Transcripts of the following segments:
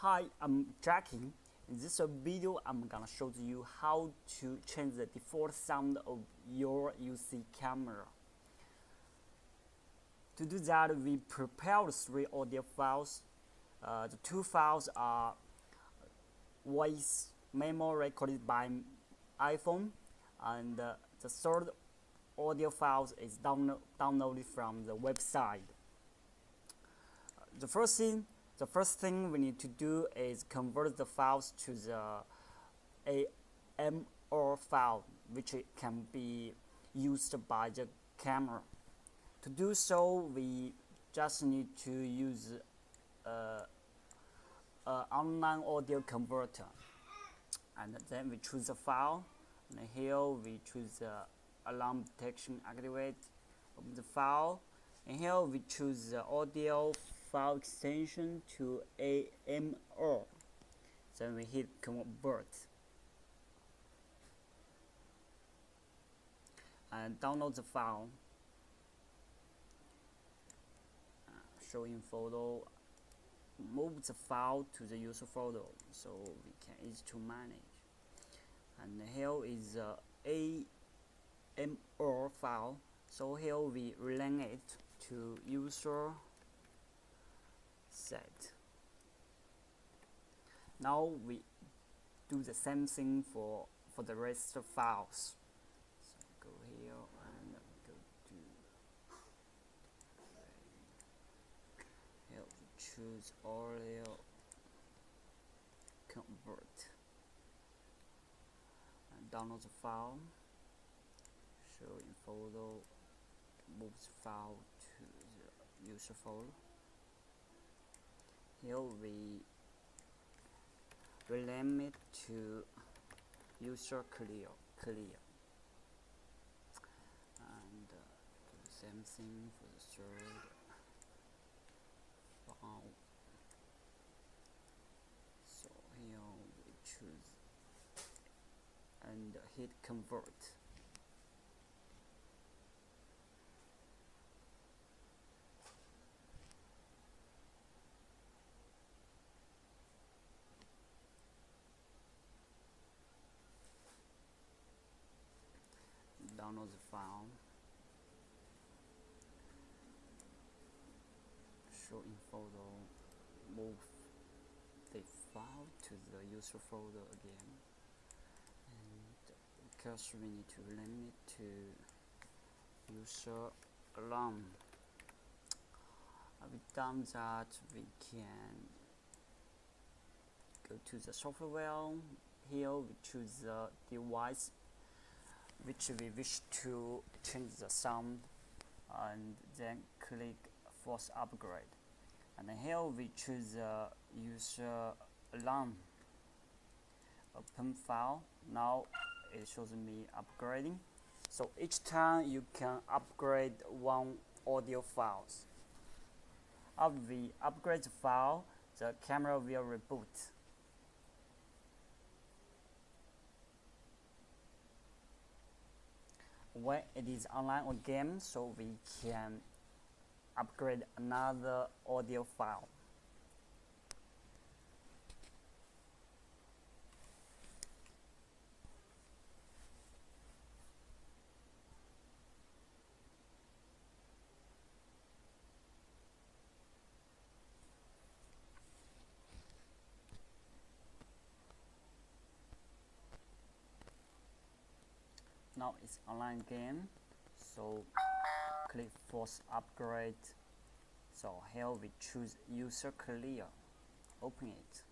Hi, I'm Jackie. In this video, I'm gonna show you how to change the default sound of your YooSee camera. To do that, we prepared 3 audio files. The 2 files are voice memo recorded by iPhone, and the third audio file is downloaded from the website. The first thing we need to do is convert the files to the AMR file, which can be used by the camera. To do so, we just need to use an online audio converter, and then we choose the file, and here we choose the alarm detection activate, open the file, and here we choose the audio file extension to AMR. Then we hit convert and download the file. Showing photo, move the file to the user folder so we can easy to manage. And here is the AMR file. So here we rename it to user set. Now we do the same thing for the rest of files. So go here and go to here we choose audio convert and download the file. Show in folder, move the file to the user folder. Here we rename it to user clear, and do the same thing for the third file. So here we choose and hit convert. Download the file, show in folder, move the file to the user folder again, and because we need to rename it to user alarm. We've done that, we can go to the software. Here we choose the device which we wish to change the sound, and then click force upgrade, and here we choose the user alarm. Open file. Now it shows me upgrading, so each time you can upgrade one audio files. After we upgrade the file, the camera will reboot. When it is online again, so we can upgrade another audio file. Now it's online again, so click force upgrade. So here we choose user clear, open it.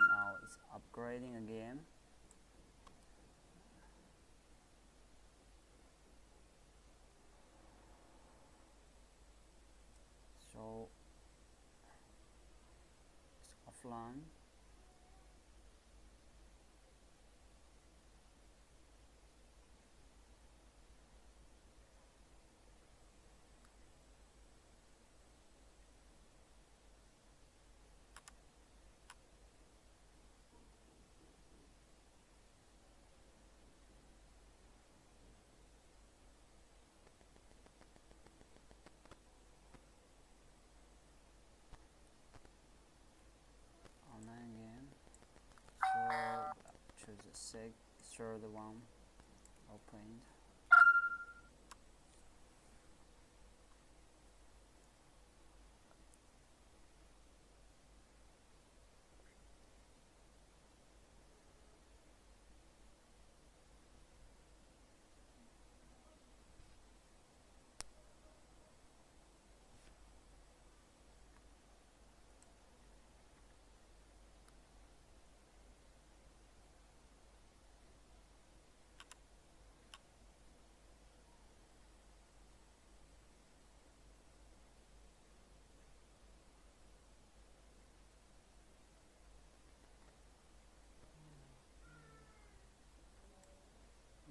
Now it's upgrading again. So it's offline. third one opened.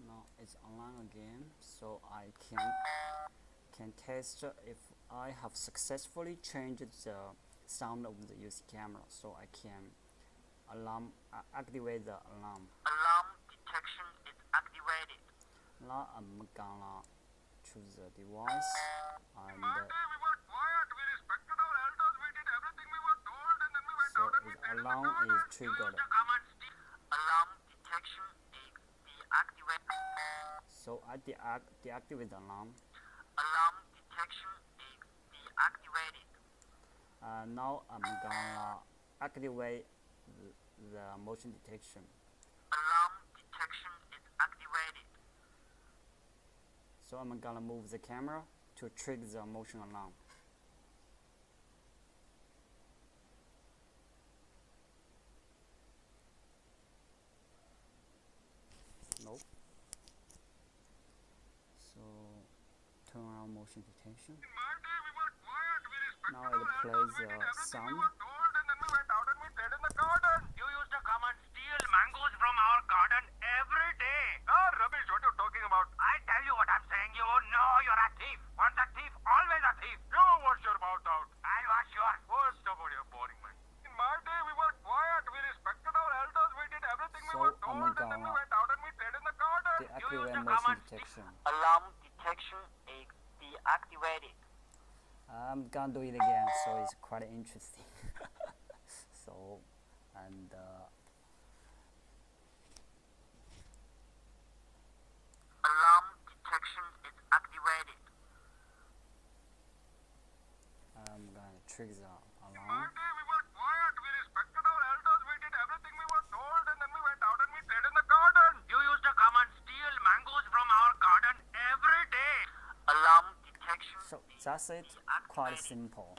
Now it's online again, so I can test if I have successfully changed the sound of the YooSee camera, so I can activate the alarm. Alarm detection is activated. Now I'm gonna choose the device and We were quiet. We respected our elders. We did everything we were told, and then we went so out and we its played in the alarm garden. is triggered. Alarm detection is deactivated. So I deactivate the alarm. Alarm detection is deactivated. Now I'm gonna activate the motion detection. Alarm detection is activated. So I'm gonna move the camera to trigger the motion alarm. Nope. So turn on motion detection. In my day, we were quiet. We respected Now our it elders. plays We did the everything sound. we were told, and then we went out and we played in the garden. You used to come and steal mangoes from our garden every day. Ah, rubbish. What are you talking about? I tell you what I'm saying. You know you're a thief. Once a thief, always a thief. You wash your mouth out. I'll wash yours. What's about your boring man? In my day, we were quiet. We respected our elders. We did everything we So were I'm told, and then we went out and we played in the garden. Deactivate motion detection. Alarm detection is deactivated. I'm gonna do it again, so it's quite interesting. So, and Alarm detection is activated. I'm gonna trigger the In my alarm. day, we were quiet. We respected our elders. We did everything we were told, and then we went out and we played in the garden. You used to come and steal mangoes from our garden every day. Alarm detection. So that's it. Quite simple.